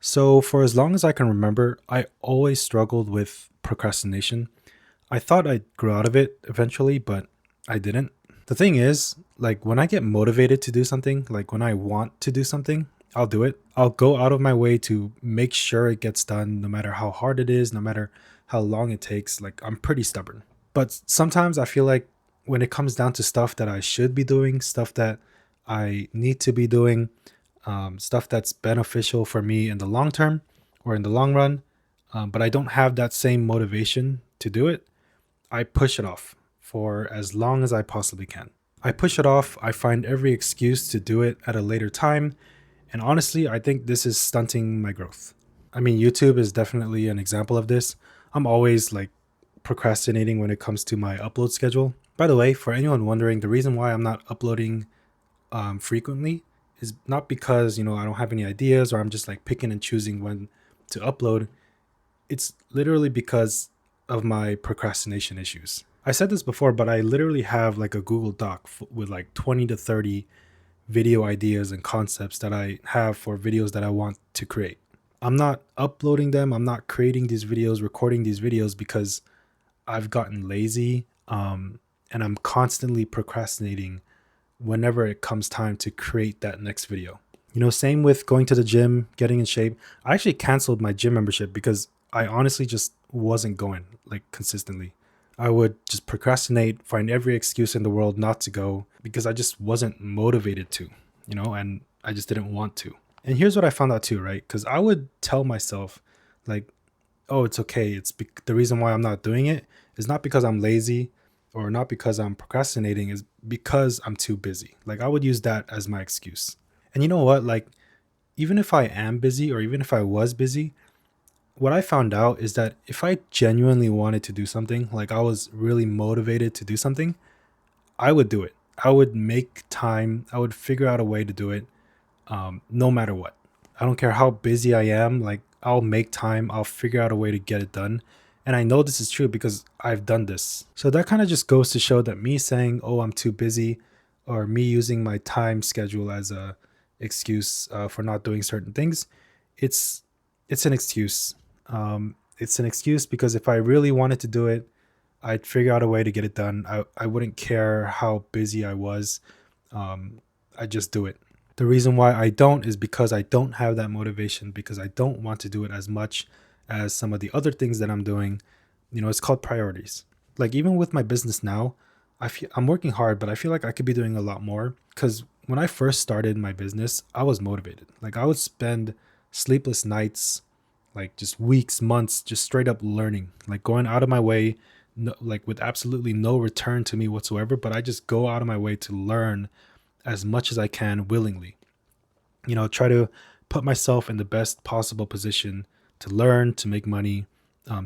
So, for as long as I can remember, I always struggled with procrastination. I thought I'd grow out of it eventually, but I didn't. The thing is, like when I get motivated to do something, like when I want to do something, I'll do it. I'll go out of my way to make sure it gets done, no matter how hard it is, no matter how long it takes. Like, I'm pretty stubborn. But sometimes I feel like when it comes down to stuff that I should be doing, stuff that I need to be doing, stuff that's beneficial for me in the long term or in the long run, but I don't have that same motivation to do it, I push it off for as long as I possibly can. I push it off, I find every excuse to do it at a later time, and honestly, I think this is stunting my growth. I mean, YouTube is definitely an example of this. I'm always like procrastinating when it comes to my upload schedule. By the way, for anyone wondering, the reason why I'm not uploading frequently is not because I don't have any ideas or I'm just like picking and choosing when to upload. It's literally because of my procrastination issues. I said this before, but I literally have like a Google Doc with like 20 to 30 video ideas and concepts that I have for videos that I want to create. I'm not uploading them, I'm not creating these videos, recording these videos because I've gotten lazy, and I'm constantly procrastinating whenever it comes time to create that next video. Same with going to the gym, getting in shape. I actually canceled my gym membership because I honestly just wasn't going like consistently. I would just procrastinate, find every excuse in the world not to go because I just wasn't motivated to, and I just didn't want to. And here's what I found out too, right? Because I would tell myself, like, oh, it's okay. The reason why I'm not doing it is not because I'm lazy or not because I'm procrastinating, is because I'm too busy. Like, I would use that as my excuse. And you know what? Like, even if I am busy or even if I was busy, what I found out is that if I genuinely wanted to do something, like I was really motivated to do something, I would do it. I would make time. I would figure out a way to do it, no matter what. I don't care how busy I am. Like, I'll make time. I'll figure out a way to get it done. And I know this is true because I've done this. So that kind of just goes to show that me saying, "Oh, I'm too busy," or me using my time schedule as a excuse for not doing certain things, it's it's an excuse. It's an excuse because if I really wanted to do it, I'd figure out a way to get it done. I wouldn't care how busy I was. I just do it. The reason why I don't is because I don't have that motivation, because I don't want to do it as much as some of the other things that I'm doing. It's called priorities. Like, even with my business now, I'm working hard, but I feel like I could be doing a lot more because when I first started my business, I was motivated. Like, I would spend sleepless nights, like just weeks, months, just straight up learning, like going out of my way, no, like with absolutely no return to me whatsoever. But I just go out of my way to learn as much as I can willingly. Try to put myself in the best possible position to learn, to make money,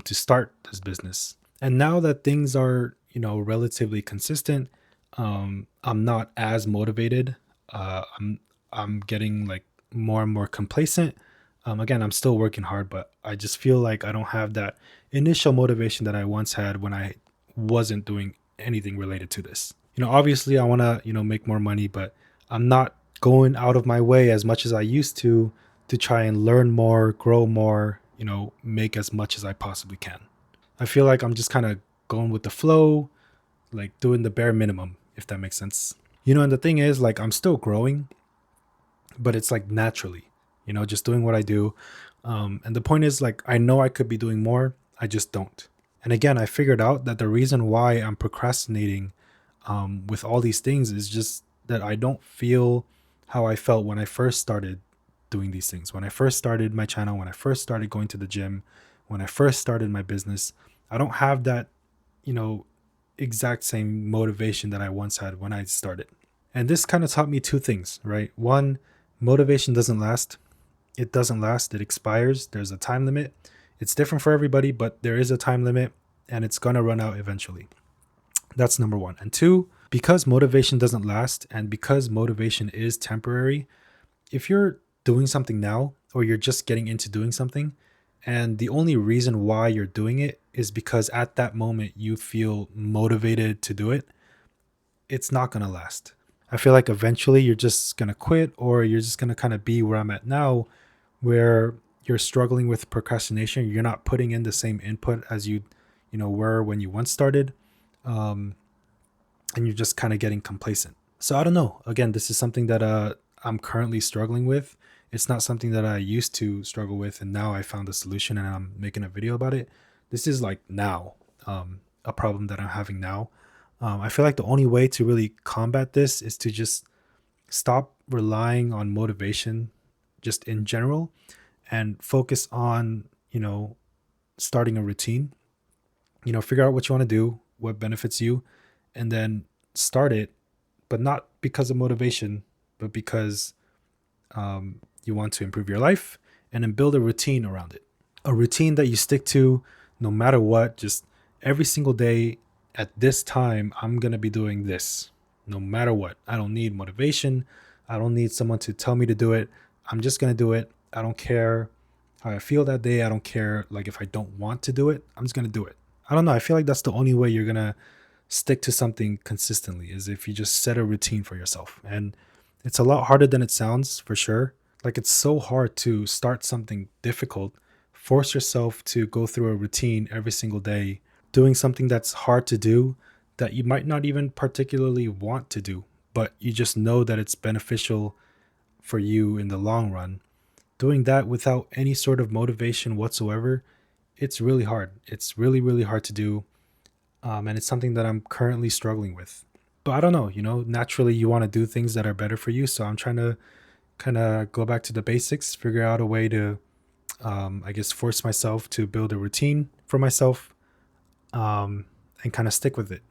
to start this business. And now that things are, relatively consistent, I'm not as motivated. I'm getting like more and more complacent. Again, I'm still working hard, but I just feel like I don't have that initial motivation that I once had when I wasn't doing anything related to this. Obviously I want to, make more money, but I'm not going out of my way as much as I used to try and learn more, grow more, make as much as I possibly can. I feel like I'm just kind of going with the flow, like doing the bare minimum, if that makes sense. And the thing is, like, I'm still growing, but it's like naturally, just doing what I do. And the point is, like, I know I could be doing more, I just don't. And again, I figured out that the reason why I'm procrastinating with all these things is just that I don't feel how I felt when I first started doing these things. When I first started my channel, when I first started going to the gym, when I first started my business, I don't have that, you know, exact same motivation that I once had when I started. And this kind of taught me two things, right? One, motivation doesn't last. It doesn't last, it expires. There's a time limit. It's different for everybody, but there is a time limit and it's going to run out eventually. That's number one. And two, because motivation doesn't last and because motivation is temporary, if you're doing something now or you're just getting into doing something and the only reason why you're doing it is because at that moment you feel motivated to do it, it's not going to last. I feel like eventually you're just going to quit or you're just going to kind of be where I'm at now, where you're struggling with procrastination, you're not putting in the same input as were when you once started, um, and you're just kind of getting complacent. So I don't know. Again, this is something that I'm currently struggling with. It's not something that I used to struggle with, and now I found a solution, and I'm making a video about it. This is like now a problem that I'm having now. I feel like the only way to really combat this is to just stop relying on motivation, just in general, and focus on starting a routine. Figure out what you want to do, what benefits you, and then start it, but not because of motivation, but because you want to improve your life, and then build a routine around it. A routine that you stick to no matter what, just every single day at this time, I'm going to be doing this no matter what. I don't need motivation. I don't need someone to tell me to do it. I'm just going to do it. I don't care how I feel that day. I don't care like if I don't want to do it. I'm just going to do it. I don't know. I feel like that's the only way you're going to stick to something consistently, is if you just set a routine for yourself. And it's a lot harder than it sounds, for sure. Like, it's so hard to start something difficult, force yourself to go through a routine every single day, doing something that's hard to do, that you might not even particularly want to do, but you just know that it's beneficial for you in the long run. Doing that without any sort of motivation whatsoever, it's really hard. It's really, really hard to do. And it's something that I'm currently struggling with. But I don't know, naturally you want to do things that are better for you. So I'm trying to kind of go back to the basics, figure out a way to, I guess, force myself to build a routine for myself, and kind of stick with it.